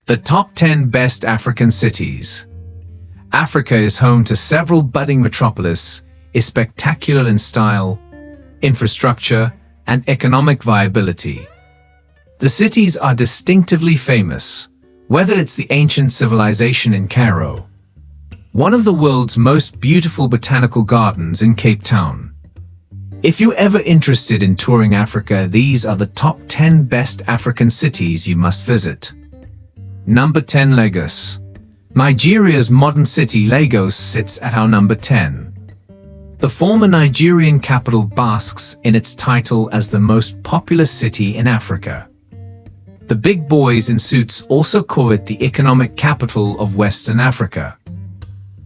The top 10 best African cities. Africa is home to several budding metropolises, is spectacular in style, infrastructure, and economic viability. The cities are distinctively famous, whether it's the ancient civilization in Cairo, one of the world's most beautiful botanical gardens in Cape Town. If you're ever interested in touring Africa, these are the top 10 best African cities you must visit. Number 10. Lagos. Nigeria's modern city Lagos sits at our number 10. The former Nigerian capital basks in its title as the most populous city in Africa. The big boys in suits also call it the economic capital of Western Africa.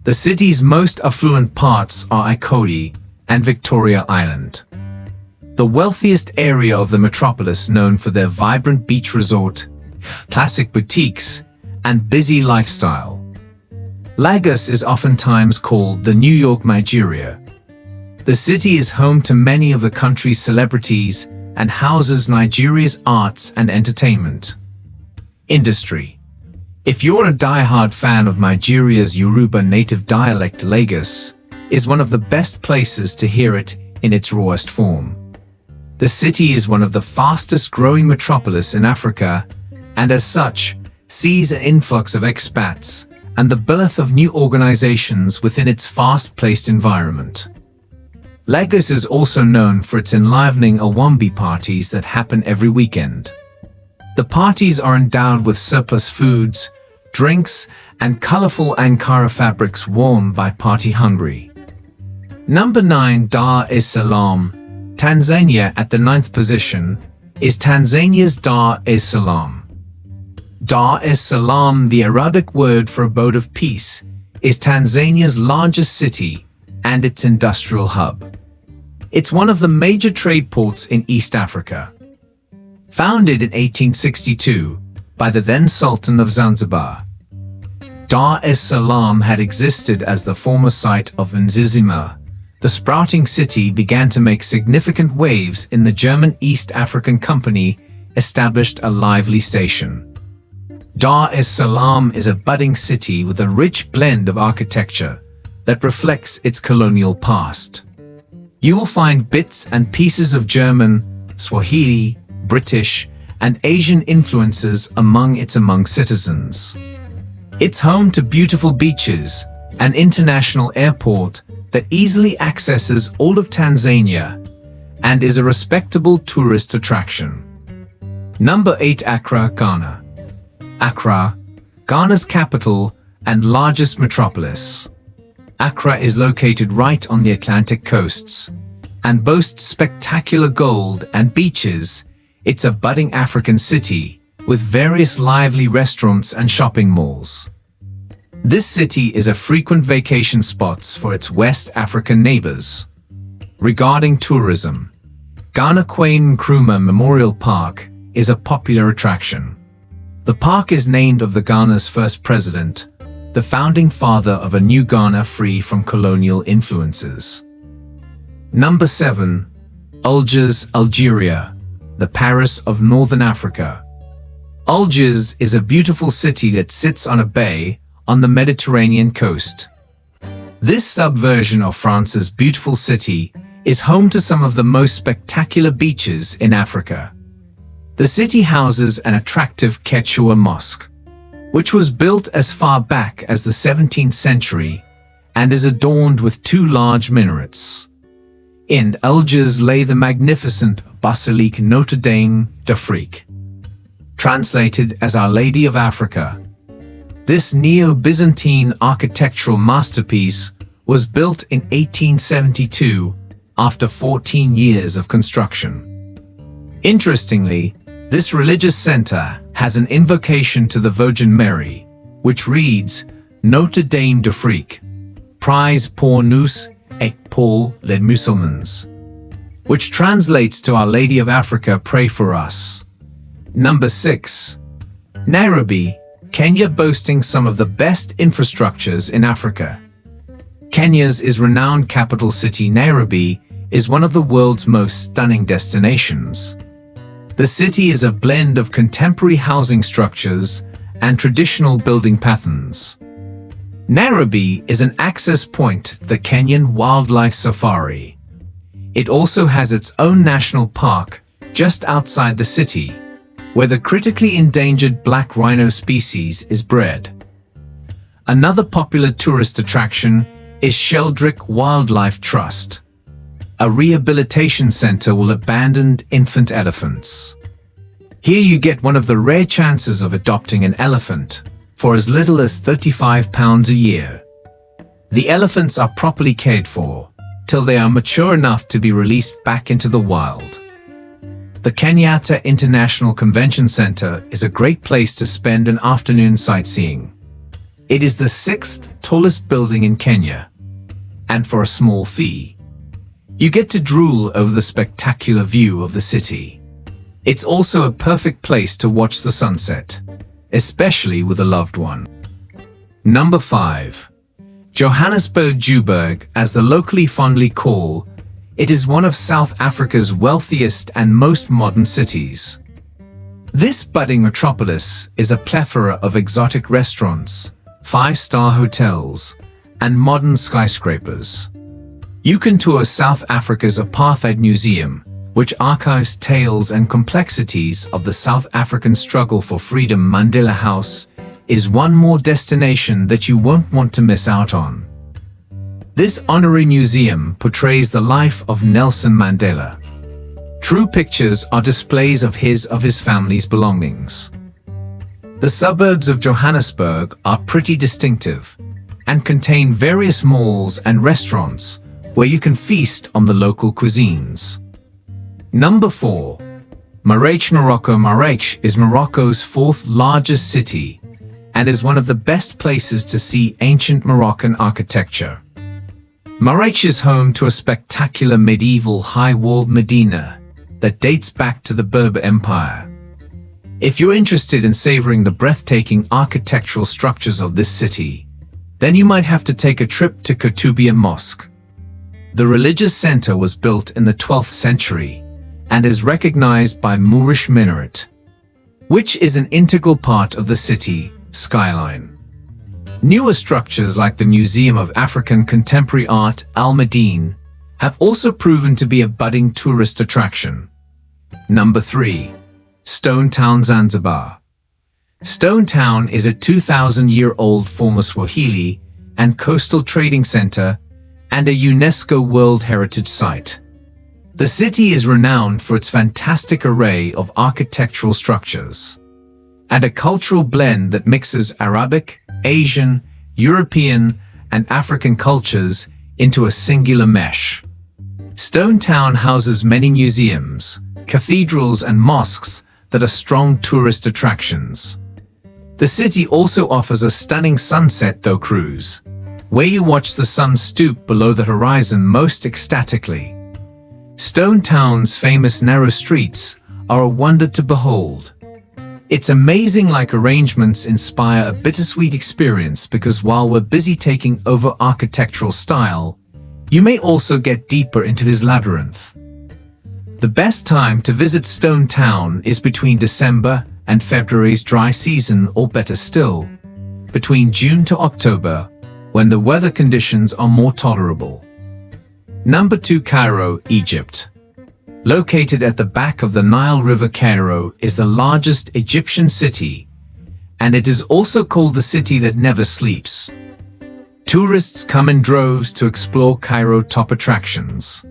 The city's most affluent parts are Ikoti and Victoria Island. The wealthiest area of the metropolis, known for their vibrant beach resort, classic boutiques, and busy lifestyle. Lagos is oftentimes called the New York Nigeria. The city is home to many of the country's celebrities and houses Nigeria's arts and entertainment industry. If you're a die-hard fan of Nigeria's Yoruba native dialect, Lagos is one of the best places to hear it in its rawest form. The city is one of the fastest-growing metropolis in Africa, and as such, sees an influx of expats and the birth of new organizations within its fast-paced environment. Lagos is also known for its enlivening Awambi parties that happen every weekend. The parties are endowed with surplus foods, drinks, and colorful Ankara fabrics worn by party-hungry. Number 9. Dar es Salaam, Tanzania. At the 9th position is Tanzania's Dar es Salaam. Dar es Salaam, the Arabic word for abode of peace, is Tanzania's largest city and its industrial hub. It's one of the major trade ports in East Africa. Founded in 1862 by the then Sultan of Zanzibar, Dar es Salaam had existed as the former site of Nzizima. The sprouting city began to make significant waves in the German East African Company established a lively station. Dar es Salaam is a budding city with a rich blend of architecture that reflects its colonial past. You will find bits and pieces of German, Swahili, British, and Asian influences among its citizens. It's home to beautiful beaches, an international airport that easily accesses all of Tanzania, and is a respectable tourist attraction. Number 8. Accra, Ghana. Accra, Ghana's capital and largest metropolis. Accra is located right on the Atlantic coasts and boasts spectacular gold and beaches. It's a budding African city with various lively restaurants and shopping malls. This city is a frequent vacation spot for its West African neighbors. Regarding tourism, Ghana Kwame Nkrumah Memorial Park is a popular attraction. The park is named of the Ghana's first president, the founding father of a new Ghana free from colonial influences. Number 7. Algiers, Algeria, the Paris of Northern Africa. Algiers is a beautiful city that sits on a bay on the Mediterranean coast. This subversion of France's beautiful city is home to some of the most spectacular beaches in Africa. The city houses an attractive Quechua mosque, which was built as far back as the 17th century and is adorned with 2 large minarets. In Algiers lay the magnificent Basilique Notre Dame d'Afrique, translated as Our Lady of Africa. This Neo-Byzantine architectural masterpiece was built in 1872 after 14 years of construction. Interestingly, this religious center has an invocation to the Virgin Mary, which reads, Notre Dame d'Afrique, prise pour nous et pour les musulmans, which translates to Our Lady of Africa, pray for us. Number 6. Narobi, Kenya, boasting some of the best infrastructures in Africa. Kenya's renowned capital city Nairobi is one of the world's most stunning destinations. The city is a blend of contemporary housing structures and traditional building patterns. Narobi is an access point to the Kenyan wildlife safari. It also has its own national park just outside the city, where the critically endangered black rhino species is bred. Another popular tourist attraction is Sheldrick Wildlife Trust, a rehabilitation center with abandoned infant elephants. Here you get one of the rare chances of adopting an elephant for as little as £35 a year. The elephants are properly cared for till they are mature enough to be released back into the wild. The Kenyatta International Convention Center is a great place to spend an afternoon sightseeing. It is the 6th tallest building in Kenya, and for a small fee, you get to drool over the spectacular view of the city. It's also a perfect place to watch the sunset, especially with a loved one. Number 5. Johannesburg, as the locally fondly call, it is one of South Africa's wealthiest and most modern cities. This budding metropolis is a plethora of exotic restaurants, 5-star hotels, and modern skyscrapers. You can tour South Africa's Apartheid Museum, which archives tales and complexities of the South African struggle for freedom. Mandela House is one more destination that you won't want to miss out on. This honorary museum portrays the life of Nelson Mandela. True pictures are displays of his family's belongings. The suburbs of Johannesburg are pretty distinctive and contain various malls and restaurants where you can feast on the local cuisines. Number 4. Marrakech, Morocco. Marrakech is Morocco's 4th largest city and is one of the best places to see ancient Moroccan architecture. Marrakech is home to a spectacular medieval high-walled Medina that dates back to the Berber Empire. If you're interested in savoring the breathtaking architectural structures of this city, then you might have to take a trip to Koutoubia Mosque. The religious center was built in the 12th century and is recognized by Moorish minaret, which is an integral part of the city skyline. Newer structures like the Museum of African Contemporary Art, Al Madine, have also proven to be a budding tourist attraction. Number 3. Stone Town, Zanzibar. Stone Town is a 2,000-year-old former Swahili and coastal trading center and a UNESCO World Heritage Site. The city is renowned for its fantastic array of architectural structures and a cultural blend that mixes Arabic, Asian, European, and African cultures into a singular mesh. Stone Town houses many museums, cathedrals, and mosques that are strong tourist attractions. The city also offers a stunning sunset cruise, where you watch the sun stoop below the horizon most ecstatically. Stone Town's famous narrow streets are a wonder to behold. Its amazing arrangements inspire a bittersweet experience because while we're busy taking over architectural style, you may also get deeper into his labyrinth. The best time to visit Stone Town is between December and February's dry season, or better still, between June to October, when the weather conditions are more tolerable. Number 2. Cairo, Egypt. Located at the back of the Nile River, Cairo is the largest Egyptian city, and it is also called the city that never sleeps. Tourists come in droves to explore Cairo top attractions.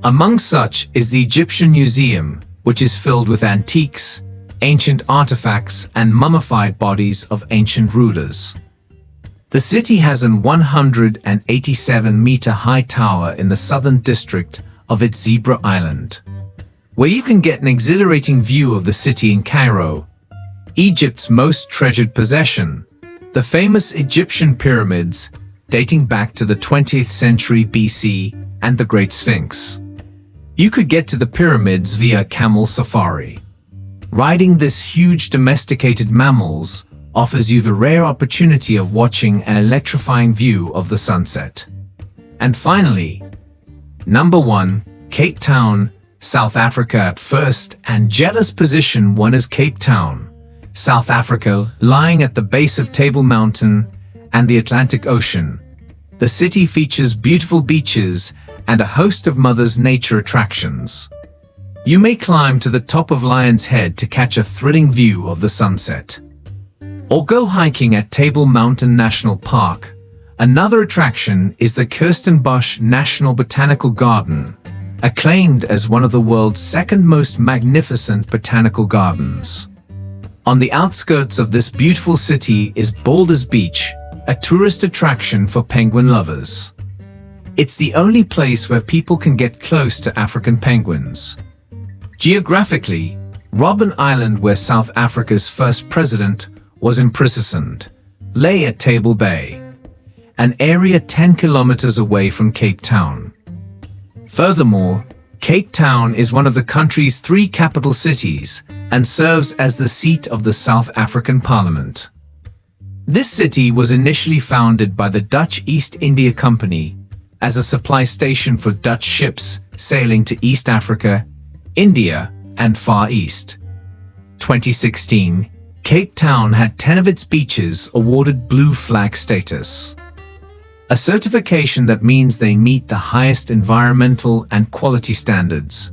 Among such is the Egyptian Museum, which is filled with antiques, ancient artifacts, and mummified bodies of ancient rulers. The city has an 187-meter-high tower in the southern district of its Zebra Island, where you can get an exhilarating view of the city in Cairo, Egypt's most treasured possession, the famous Egyptian pyramids dating back to the 20th century BC, and the Great Sphinx. You could get to the pyramids via camel safari. Riding this huge domesticated mammals offers you the rare opportunity of watching an electrifying view of the sunset. And finally, number 1, Cape Town, South Africa. At first and jealous position, one is Cape Town, South Africa, lying at the base of Table Mountain and the Atlantic Ocean. The city features beautiful beaches and a host of Mother Nature attractions. You may climb to the top of Lion's Head to catch a thrilling view of the sunset. Or go hiking at Table Mountain National Park. Another attraction is the Kirstenbosch National Botanical Garden, acclaimed as one of the world's second most magnificent botanical gardens. On the outskirts of this beautiful city is Boulders Beach, a tourist attraction for penguin lovers. It's the only place where people can get close to African penguins. Geographically, Robben Island, where South Africa's first president was imprisoned, lay at Table Bay, an area 10 kilometers away from Cape Town. Furthermore, Cape Town is one of the country's 3 capital cities and serves as the seat of the South African Parliament. This city was initially founded by the Dutch East India Company as a supply station for Dutch ships sailing to East Africa, India, and Far East. 2016, Cape Town had 10 of its beaches awarded Blue Flag status, a certification that means they meet the highest environmental and quality standards,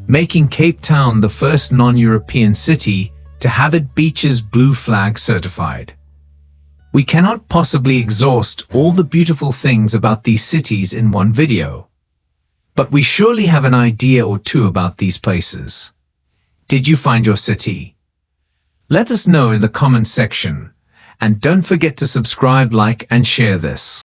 making Cape Town the first non-European city to have its beaches Blue Flag certified. We cannot possibly exhaust all the beautiful things about these cities in one video, but we surely have an idea or two about these places. Did you find your city? Let us know in the comment section, and don't forget to subscribe, like, and share this.